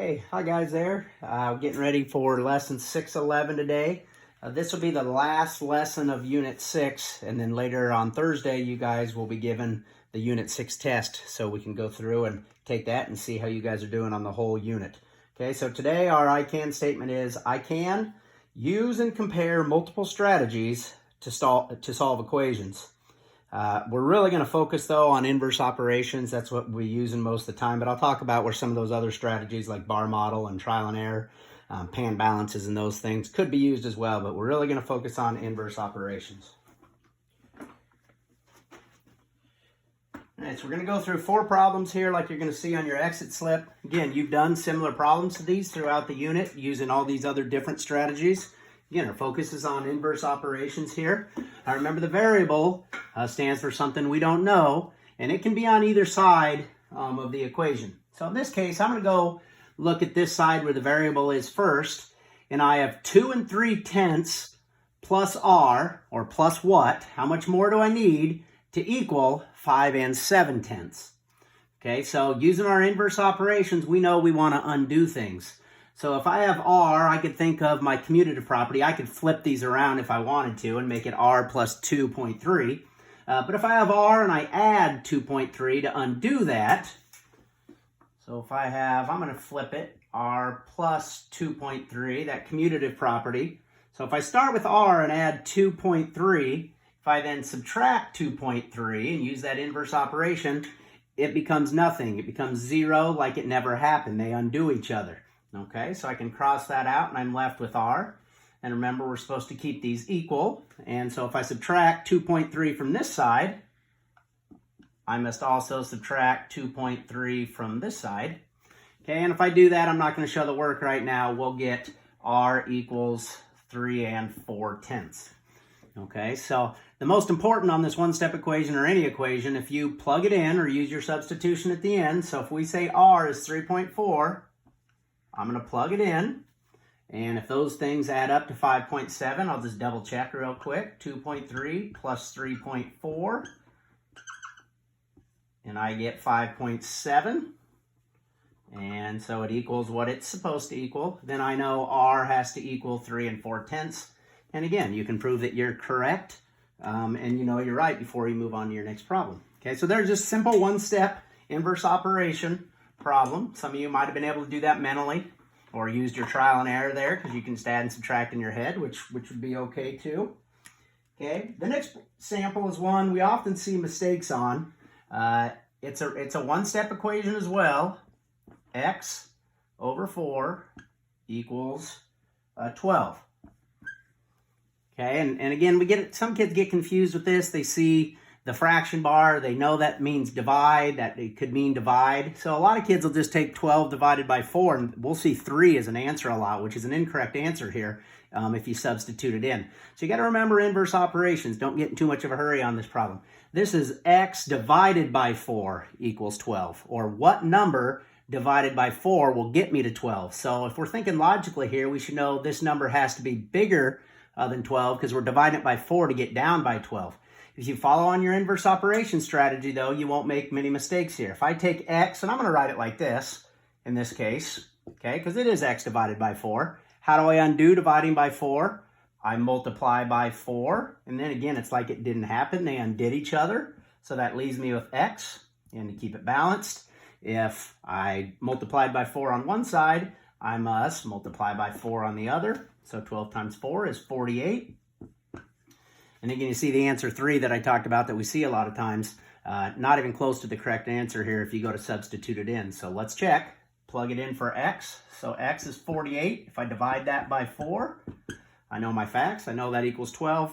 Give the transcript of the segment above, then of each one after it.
Hey, hi guys there. Getting ready for lesson 611 today. This will be the last lesson of Unit 6, and then later on Thursday you guys will be given the Unit 6 test, so we can go through and take that and see how you guys are doing on the whole unit. Okay, so today our I can statement is, I can use and compare multiple strategies to solve equations. We're really going to focus, though, on inverse operations. That's what we use in most of the time, but I'll talk about where some of those other strategies like bar model and trial and error, pan balances and those things could be used as well, but we're really going to focus on inverse operations. All right, so we're going to go through 4 problems here like you're going to see on your exit slip. Again, you've done similar problems to these throughout the unit using all these other different strategies. Again, our focus is on inverse operations here. Now remember, the variable stands for something we don't know, and it can be on either side of the equation. So in this case, I'm going to go look at this side where the variable is first, and I have 2 3/10 plus r, or plus what? How much more do I need to equal 5 7/10? Okay, so using our inverse operations, we know we want to undo things. So if I have r, I could think of my commutative property. I could flip these around if I wanted to and make it r plus 2.3. But if I have r and I add 2.3 to undo that, so if I have, I'm going to flip it, r plus 2.3, that commutative property. So if I start with r and add 2.3, if I then subtract 2.3 and use that inverse operation, it becomes nothing. It becomes 0, like it never happened. They undo each other. Okay, so I can cross that out and I'm left with r. And remember, we're supposed to keep these equal. And so if I subtract 2.3 from this side, I must also subtract 2.3 from this side. Okay, and if I do that, I'm not going to show the work right now. We'll get r equals 3 4/10. Okay, so the most important on this one-step equation, or any equation, if you plug it in or use your substitution at the end, so if we say r is 3.4, I'm going to plug it in, and if those things add up to 5.7, I'll just double check real quick. 2.3 plus 3.4, and I get 5.7, and so it equals what it's supposed to equal. Then I know r has to equal 3 4/10, and again, you can prove that you're correct, and you know you're right before you move on to your next problem. Okay, so there's just simple one-step inverse operation problem. Some of you might have been able to do that mentally or used your trial and error there, because you can add and subtract in your head, which would be okay too. Okay, the next sample is one we often see mistakes on. It's a one-step equation as well. X over 4 equals 12. Okay, and again, some kids get confused with this. They see the fraction bar, they know that means divide, that it could mean divide. So a lot of kids will just take 12 divided by 4, and we'll see 3 as an answer a lot, which is an incorrect answer here if you substitute it in. So you got to remember inverse operations. Don't get in too much of a hurry on this problem. This is x divided by 4 equals 12, or what number divided by 4 will get me to 12. So if we're thinking logically here, we should know this number has to be bigger than 12, because we're dividing it by 4 to get down by 12. If you follow on your inverse operation strategy, though, you won't make many mistakes here. If I take x, and I'm going to write it like this in this case, okay, because it is x divided by 4. How do I undo dividing by 4? I multiply by 4, and then again, it's like it didn't happen. They undid each other, so that leaves me with x, and to keep it balanced, if I multiplied by 4 on one side, I must multiply by 4 on the other. So 12 times 4 is 48. And again, you see the answer 3 that I talked about that we see a lot of times. Not even close to the correct answer here if you go to substitute it in. So let's check. Plug it in for x. So x is 48. If I divide that by 4, I know my facts. I know that equals 12.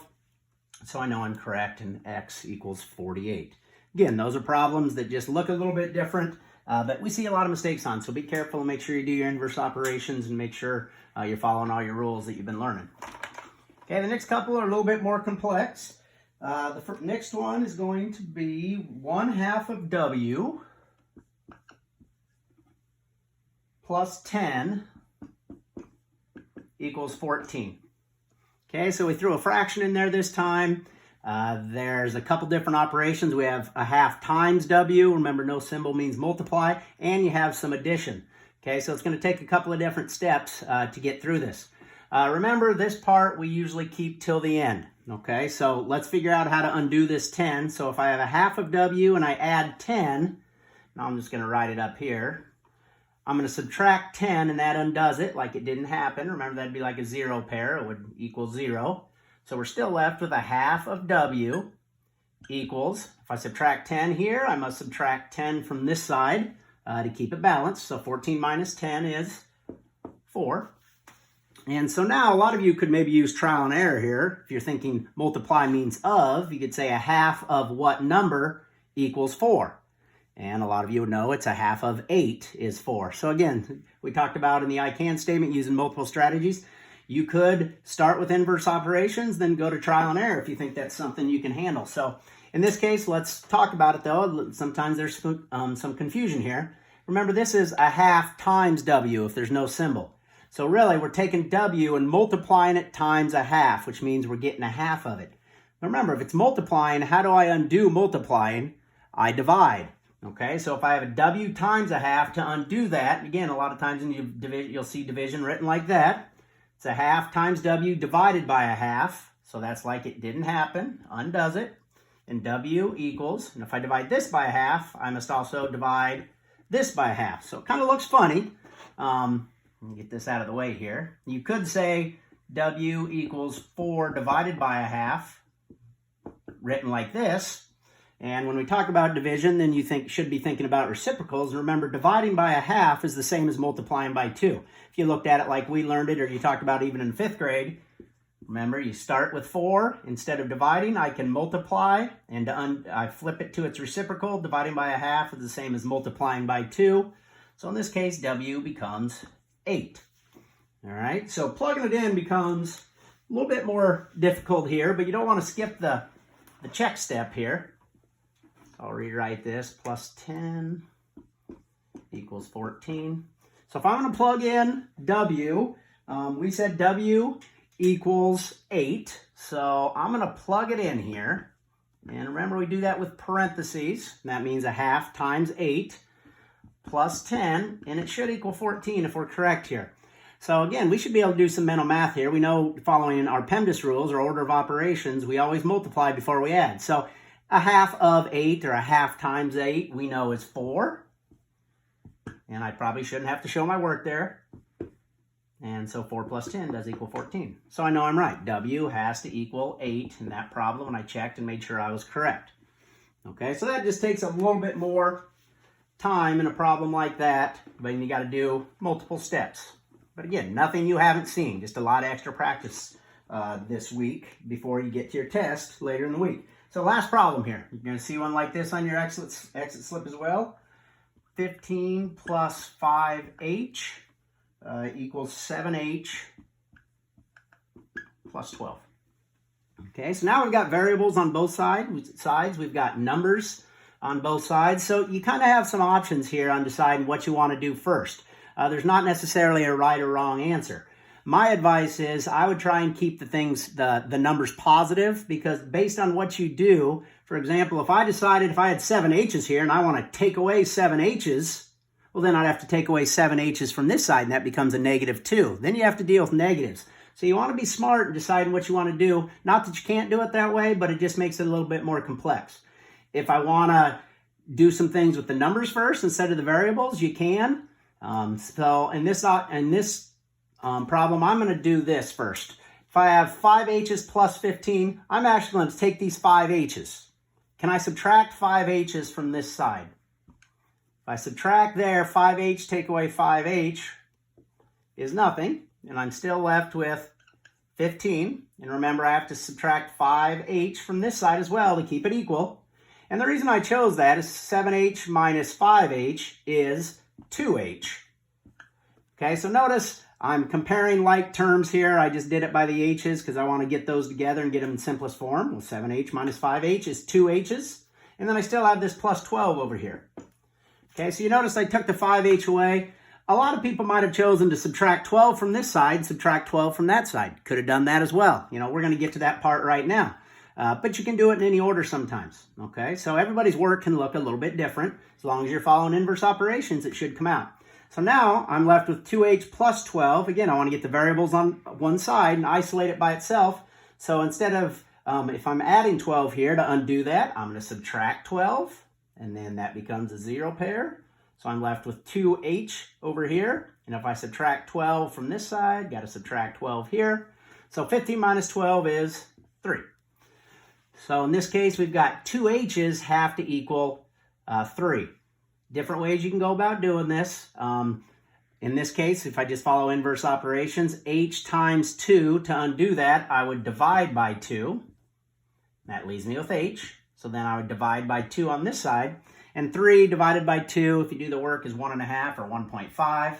So I know I'm correct, and x equals 48. Again, those are problems that just look a little bit different, but we see a lot of mistakes on. So be careful and make sure you do your inverse operations and make sure you're following all your rules that you've been learning. Okay, the next couple are a little bit more complex. The next one is going to be 1/2 of w plus 10 equals 14. Okay, so we threw a fraction in there this time. There's a couple different operations. We have a half times w. Remember, no symbol means multiply. And you have some addition. Okay, so it's going to take a couple of different steps to get through this. Remember, this part we usually keep till the end. Okay, so let's figure out how to undo this 10. So if I have a half of W and I add 10, now I'm just going to write it up here. I'm going to subtract 10 and that undoes it like it didn't happen. Remember, that'd be like a 0 pair. It would equal 0. So we're still left with a half of W equals, if I subtract 10 here, I must subtract 10 from this side to keep it balanced. So 14 minus 10 is 4. And so now a lot of you could maybe use trial and error here. If you're thinking multiply means of, you could say a half of what number equals 4. And a lot of you would know it's a half of 8 is 4. So again, we talked about in the I can statement using multiple strategies. You could start with inverse operations, then go to trial and error if you think that's something you can handle. So in this case, let's talk about it though. Sometimes there's some confusion here. Remember, this is a half times W if there's no symbol. So really, we're taking W and multiplying it times a half, which means we're getting a half of it. Now remember, if it's multiplying, how do I undo multiplying? I divide. Okay, so if I have a W times a half, to undo that, again, a lot of times in division, you'll see division written like that. It's a half times W divided by a half. So that's like it didn't happen. Undoes it. And W equals, and if I divide this by a half, I must also divide this by a half. So it kind of looks funny. Let me get this out of the way here. You could say W equals 4 divided by a half, written like this. And when we talk about division, then you should be thinking about reciprocals. Remember, dividing by a half is the same as multiplying by 2. If you looked at it like we learned it, or you talked about even in 5th grade, remember, you start with 4. Instead of dividing, I can multiply, and I flip it to its reciprocal. Dividing by a half is the same as multiplying by 2. So in this case, W becomes 8. All right, so plugging it in becomes a little bit more difficult here, but you don't want to skip the check step here. I'll rewrite this. Plus 10 equals 14. So if I'm going to plug in W, we said W equals 8. So I'm going to plug it in here. And remember, we do that with parentheses. And that means a half times 8 plus 10. And it should equal 14 if we're correct here. So again, we should be able to do some mental math here. We know following our PEMDAS rules, or order of operations, we always multiply before we add. So a half of 8, or a half times 8, we know is 4. And I probably shouldn't have to show my work there. And so 4 plus 10 does equal 14. So I know I'm right. W has to equal 8 in that problem, and I checked and made sure I was correct. Okay, so that just takes a little bit more time in a problem like that, but you got to do multiple steps. But again, nothing you haven't seen, just a lot of extra practice this week before you get to your test later in the week. So last problem here. You're going to see one like this on your exit slip as well. 15 plus 5h equals 7h plus 12. Okay, so now we've got variables on both sides. We've got numbers on both sides. So you kind of have some options here on deciding what you want to do first. There's not necessarily a right or wrong answer. My advice is I would try and keep the numbers positive, because based on what you do, for example, if I decided if I had 7 h's here and I want to take away 7 h's, well, then I'd have to take away 7 h's from this side, and that becomes a -2. Then you have to deal with negatives. So you want to be smart in deciding what you want to do. Not that you can't do it that way, but it just makes it a little bit more complex. If I want to do some things with the numbers first instead of the variables, you can. So in this problem, I'm going to do this first. If I have 5 h's plus 15, I'm actually going to take these 5 h's. Can I subtract 5 h's from this side? If I subtract there, 5h take away 5h is nothing, and I'm still left with 15. And remember, I have to subtract 5h from this side as well to keep it equal. And the reason I chose that is 7h minus 5h is 2h. Okay, so notice I'm comparing like terms here. I just did it by the h's because I want to get those together and get them in simplest form. Well, 7h minus 5h is 2h's. And then I still have this plus 12 over here. Okay, so you notice I took the 5h away. A lot of people might have chosen to subtract 12 from this side, subtract 12 from that side. Could have done that as well. You know, we're going to get to that part right now. But you can do it in any order sometimes. Okay, so everybody's work can look a little bit different. As long as you're following inverse operations, it should come out. So now I'm left with 2h plus 12. Again, I want to get the variables on one side and isolate it by itself. So instead of, if I'm adding 12 here, to undo that, I'm going to subtract 12, and then that becomes a 0 pair. So I'm left with 2h over here. And if I subtract 12 from this side, got to subtract 12 here. So 15 minus 12 is 3. So in this case, we've got 2 h's have to equal 3. Different ways you can go about doing this. In this case, if I just follow inverse operations, h times 2, to undo that, I would divide by 2. That leaves me with h. So then I would divide by 2 on this side. And 3 divided by 2, if you do the work, is 1.5 or 1.5.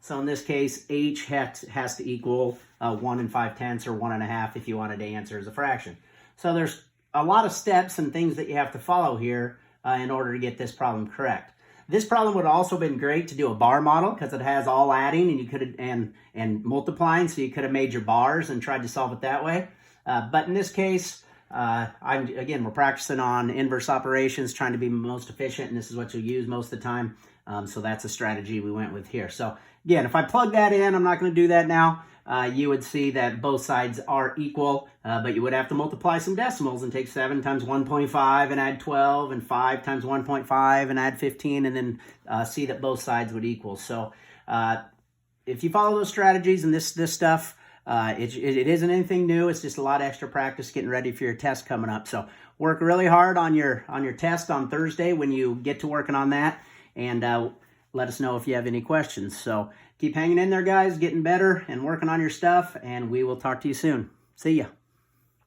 So in this case, h has to equal 1 5/10 or 1.5 if you wanted to answer as a fraction. So there's a lot of steps and things that you have to follow here in order to get this problem correct. This problem would also been great to do a bar model because it has all adding and you could and multiplying, so you could have made your bars and tried to solve it that way. But in this case, we're practicing on inverse operations, trying to be most efficient, and this is what you'll use most of the time. So that's a strategy we went with here. So again, if I plug that in, I'm not going to do that now. You would see that both sides are equal, but you would have to multiply some decimals and take 7 times 1.5 and add 12, and 5 times 1.5 and add 15, and then see that both sides would equal. So if you follow those strategies and this stuff, it isn't anything new. It's just a lot of extra practice getting ready for your test coming up. So work really hard on your test on Thursday when you get to working on that, and let us know if you have any questions. So keep hanging in there, guys, getting better and working on your stuff, and we will talk to you soon. See ya.